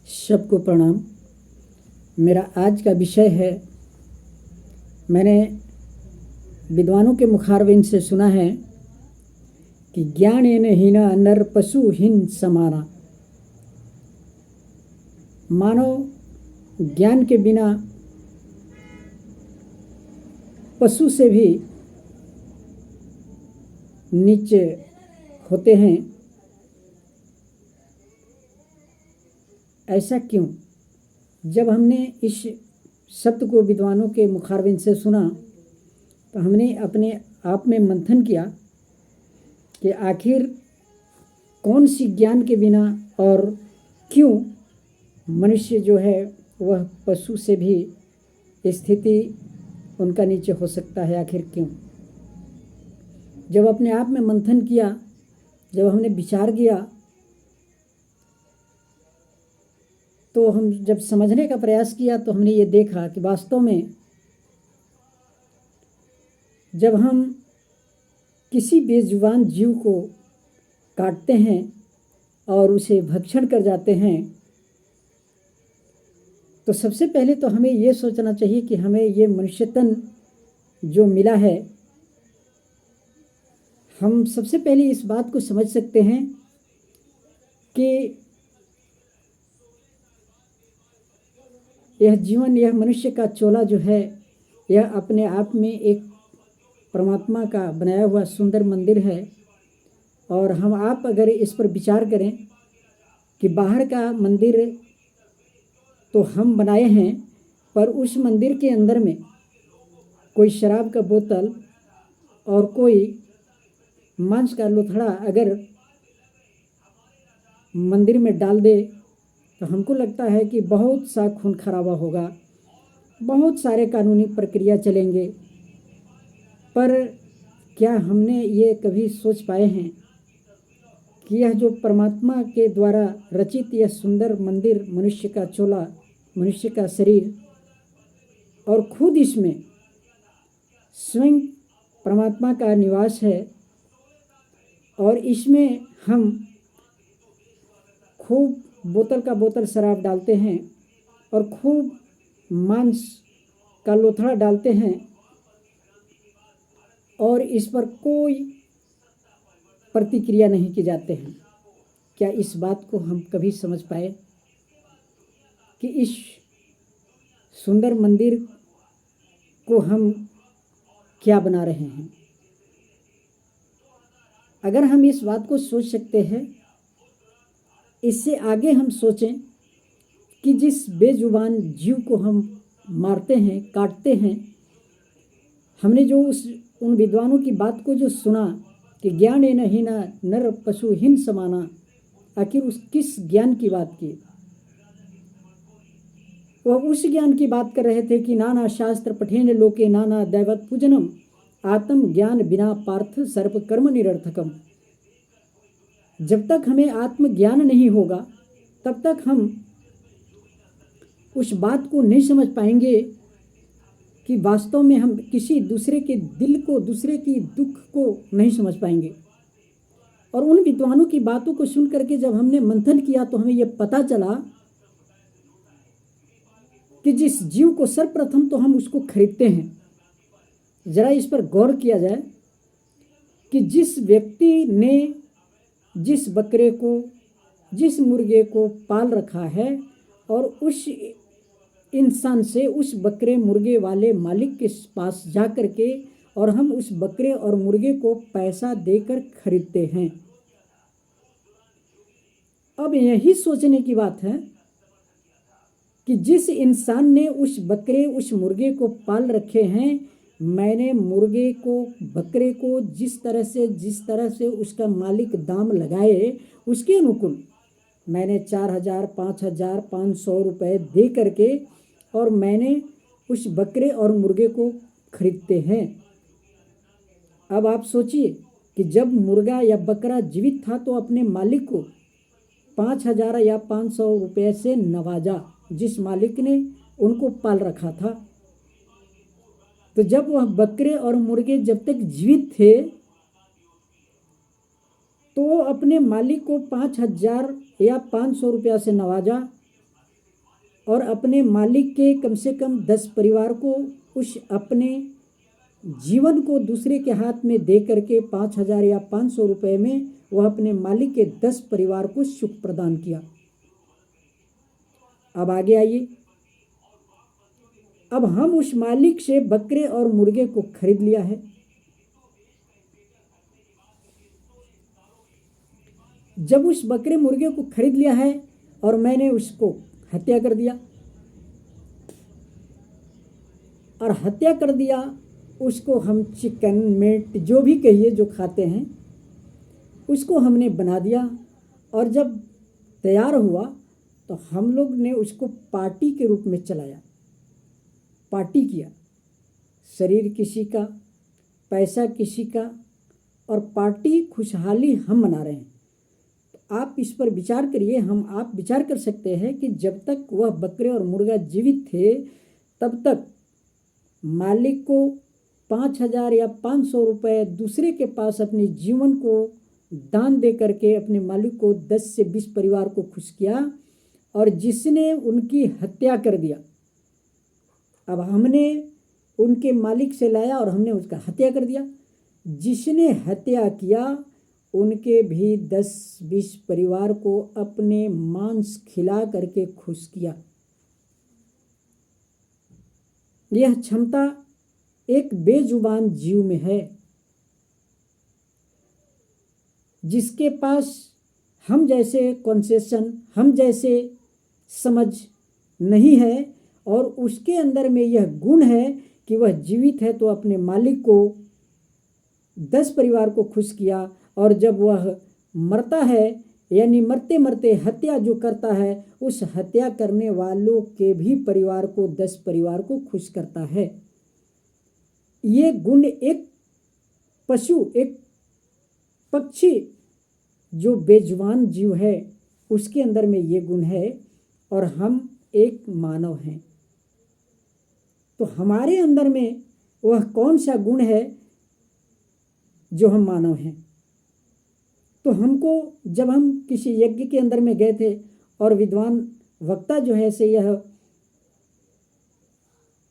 सबको प्रणाम। मेरा आज का विषय है, मैंने विद्वानों के मुखारबिन से सुना है कि ज्ञानेन हीना नर पशु हीन समाना। मानव ज्ञान के बिना पशु से भी नीचे होते हैं। ऐसा क्यों? जब हमने इस शब्द को विद्वानों के मुखारबिन से सुना तो हमने अपने आप में मंथन किया कि आखिर कौन सी ज्ञान के बिना और क्यों मनुष्य जो है वह पशु से भी स्थिति उनका नीचे हो सकता है। आखिर क्यों? जब अपने आप में मंथन किया, जब हमने विचार किया, तो हम जब समझने का प्रयास किया तो हमने ये देखा कि वास्तव में जब हम किसी बेजुबान जीव को काटते हैं और उसे भक्षण कर जाते हैं तो सबसे पहले तो हमें ये सोचना चाहिए कि हमें ये मनुष्य तन जो मिला है, हम सबसे पहले इस बात को समझ सकते हैं कि यह जीवन, यह मनुष्य का चोला जो है, यह अपने आप में एक परमात्मा का बनाया हुआ सुंदर मंदिर है। और हम आप अगर इस पर विचार करें कि बाहर का मंदिर तो हम बनाए हैं, पर उस मंदिर के अंदर में कोई शराब का बोतल और कोई मांस का लोथड़ा अगर मंदिर में डाल दे तो हमको लगता है कि बहुत सा खून खराबा होगा, बहुत सारे कानूनी प्रक्रिया चलेंगे। पर क्या हमने ये कभी सोच पाए हैं कि यह जो परमात्मा के द्वारा रचित यह सुंदर मंदिर, मनुष्य का चोला, मनुष्य का शरीर, और खुद इसमें स्वयं परमात्मा का निवास है और इसमें हम खूब बोतल का बोतल शराब डालते हैं और खूब मांस का लोथड़ा डालते हैं और इस पर कोई प्रतिक्रिया नहीं की जाते हैं। क्या इस बात को हम कभी समझ पाए कि इस सुंदर मंदिर को हम क्या बना रहे हैं? अगर हम इस बात को सोच सकते हैं, इससे आगे हम सोचें कि जिस बेजुबान जीव को हम मारते हैं, काटते हैं, हमने जो उन विद्वानों की बात को जो सुना कि ज्ञानेन हीना नर पशु हीन समाना, आखिर उस किस ज्ञान की बात की? वह उस ज्ञान की बात कर रहे थे कि नाना शास्त्र पठेन लोके नाना दैवत पूजनम आत्म ज्ञान बिना पार्थ सर्प कर्म निरर्थकम। जब तक हमें आत्मज्ञान नहीं होगा तब तक हम उस बात को नहीं समझ पाएंगे कि वास्तव में हम किसी दूसरे के दिल को, दूसरे की दुख को नहीं समझ पाएंगे। और उन विद्वानों की बातों को सुन करके जब हमने मंथन किया तो हमें यह पता चला कि जिस जीव को सर्वप्रथम तो हम उसको खरीदते हैं। जरा इस पर गौर किया जाए कि जिस व्यक्ति ने जिस बकरे को, जिस मुर्गे को पाल रखा है और उस इंसान से, उस बकरे मुर्गे वाले मालिक के पास जा कर के और हम उस बकरे और मुर्गे को पैसा देकर खरीदते हैं। अब यही सोचने की बात है कि जिस इंसान ने उस बकरे, उस मुर्गे को पाल रखे हैं, मैंने मुर्गे को, बकरे को जिस तरह से उसका मालिक दाम लगाए उसके अनुकूल मैंने 4,000, 5,000, 500 रुपये दे करके और मैंने उस बकरे और मुर्गे को खरीदते हैं। अब आप सोचिए कि जब मुर्गा या बकरा जीवित था तो अपने मालिक को 5,000 या 500 रुपये से नवाजा, जिस मालिक ने उनको पाल रखा था। तो जब वह बकरे और मुर्गे जब तक जीवित थे तो अपने मालिक को 5,000 या 500 रुपया से नवाजा और अपने मालिक के कम से कम 10 परिवार को उस अपने जीवन को दूसरे के हाथ में दे करके 5,000 या 500 रुपये में वह अपने मालिक के 10 परिवार को सुख प्रदान किया। अब आगे आइए। अब हम उस मालिक से बकरे और मुर्गे को खरीद लिया है। जब उस बकरे मुर्गे को खरीद लिया है और मैंने उसको हत्या कर दिया, और हत्या कर दिया, उसको हम चिकन मीट जो भी कहिए जो खाते हैं उसको हमने बना दिया, और जब तैयार हुआ तो हम लोग ने उसको पार्टी के रूप में चलाया, पार्टी किया। शरीर किसी का, पैसा किसी का, और पार्टी खुशहाली हम मना रहे हैं। तो आप इस पर विचार करिए। आप विचार कर सकते हैं कि जब तक वह बकरे और मुर्गा जीवित थे तब तक मालिक को 5,000 या 500 रुपये दूसरे के पास अपने जीवन को दान दे करके अपने मालिक को 10 से 20 परिवार को खुश किया, और जिसने उनकी हत्या कर दिया, अब हमने उनके मालिक से लाया और हमने उसका हत्या कर दिया। जिसने हत्या किया उनके भी 10-20 परिवार को अपने मांस खिला करके खुश किया। यह क्षमता एक बेजुबान जीव में है, जिसके पास हम जैसे कॉन्सेशन, हम जैसे समझ नहीं है, और उसके अंदर में यह गुण है कि वह जीवित है तो अपने मालिक को 10 परिवार को खुश किया, और जब वह मरता है यानी मरते मरते हत्या जो करता है उस हत्या करने वालों के भी परिवार को 10 परिवार को खुश करता है। ये गुण एक पशु, एक पक्षी जो बेजुबान जीव है उसके अंदर में ये गुण है, और हम एक मानव हैं। तो हमारे अंदर में वह कौन सा गुण है जो हम मानव हैं? तो हमको, जब हम किसी यज्ञ के अंदर में गए थे और विद्वान वक्ता जो है से यह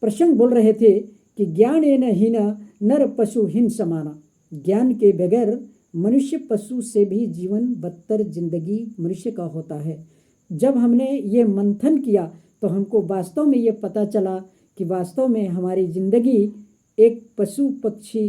प्रसंग बोल रहे थे कि ज्ञान एन हीन नर पशु हिन समाना, ज्ञान के बगैर मनुष्य पशु से भी जीवन बदतर जिंदगी मनुष्य का होता है। जब हमने ये मंथन किया तो हमको वास्तव में ये पता चला कि वास्तव में हमारी जिंदगी एक पशु पक्षी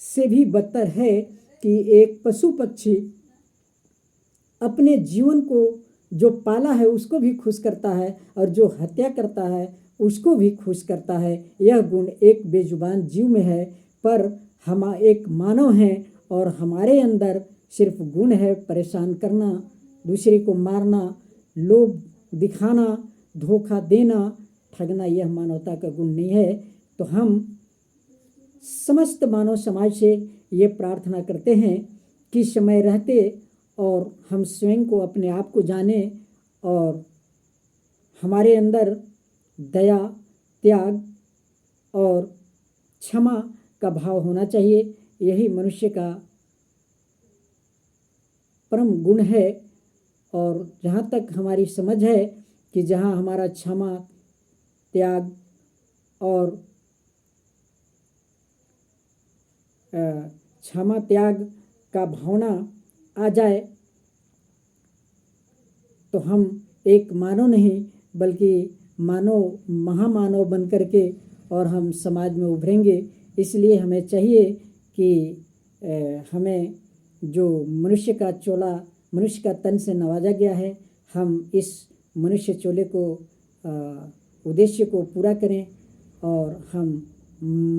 से भी बदतर है, कि एक पशु पक्षी अपने जीवन को जो पाला है उसको भी खुश करता है, और जो हत्या करता है उसको भी खुश करता है। यह गुण एक बेजुबान जीव में है, पर हम एक मानव हैं और हमारे अंदर सिर्फ गुण है परेशान करना, दूसरे को मारना, लोभ दिखाना, धोखा देना, ठगना। यह मानवता का गुण नहीं है। तो हम समस्त मानव समाज से ये प्रार्थना करते हैं कि समय रहते और हम स्वयं को, अपने आप को जानें, और हमारे अंदर दया, त्याग और क्षमा का भाव होना चाहिए। यही मनुष्य का परम गुण है। और जहाँ तक हमारी समझ है कि जहाँ हमारा क्षमा, त्याग और क्षमा त्याग का भावना आ जाए तो हम एक मानव नहीं बल्कि मानव, महामानव बन करके और हम समाज में उभरेंगे। इसलिए हमें चाहिए कि हमें जो मनुष्य का चोला, मनुष्य का तन से नवाजा गया है, हम इस मनुष्य चोले को, उद्देश्य को पूरा करें और हम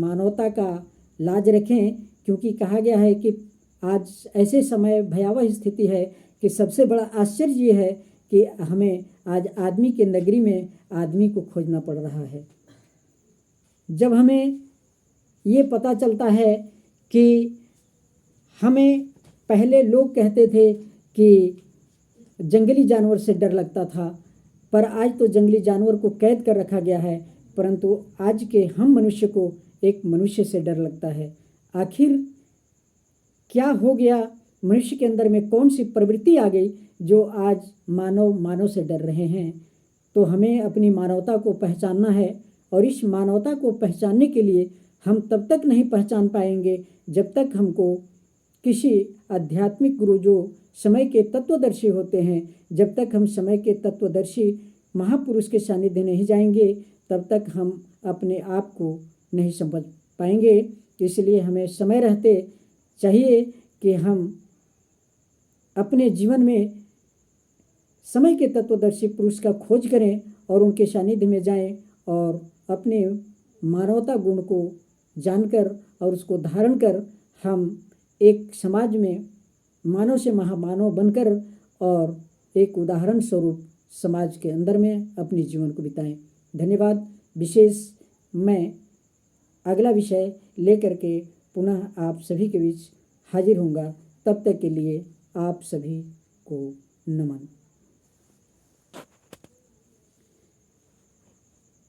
मानवता का लाज रखें। क्योंकि कहा गया है कि आज ऐसे समय भयावह स्थिति है कि सबसे बड़ा आश्चर्य ये है कि हमें आज आदमी के नगरी में आदमी को खोजना पड़ रहा है। जब हमें ये पता चलता है कि हमें पहले लोग कहते थे कि जंगली जानवर से डर लगता था, पर आज तो जंगली जानवर को कैद कर रखा गया है, परंतु आज के हम मनुष्य को एक मनुष्य से डर लगता है। आखिर क्या हो गया? मनुष्य के अंदर में कौन सी प्रवृत्ति आ गई जो आज मानव से डर रहे हैं? तो हमें अपनी मानवता को पहचानना है, और इस मानवता को पहचानने के लिए हम तब तक नहीं पहचान पाएंगे जब तक हमको किसी आध्यात्मिक गुरु जो समय के तत्वदर्शी होते हैं, जब तक हम समय के तत्वदर्शी महापुरुष के सानिध्य नहीं जाएंगे तब तक हम अपने आप को नहीं समझ पाएंगे। इसलिए हमें समय रहते चाहिए कि हम अपने जीवन में समय के तत्वदर्शी पुरुष का खोज करें और उनके सानिध्य में जाएं और अपने मानवता गुण को जानकर और उसको धारण कर हम एक समाज में मानव से महामानव बनकर और एक उदाहरण स्वरूप समाज के अंदर में अपने जीवन को बिताएं। धन्यवाद। विशेष मैं अगला विषय लेकर के पुनः आप सभी के बीच हाजिर होऊंगा। तब तक के लिए आप सभी को नमन।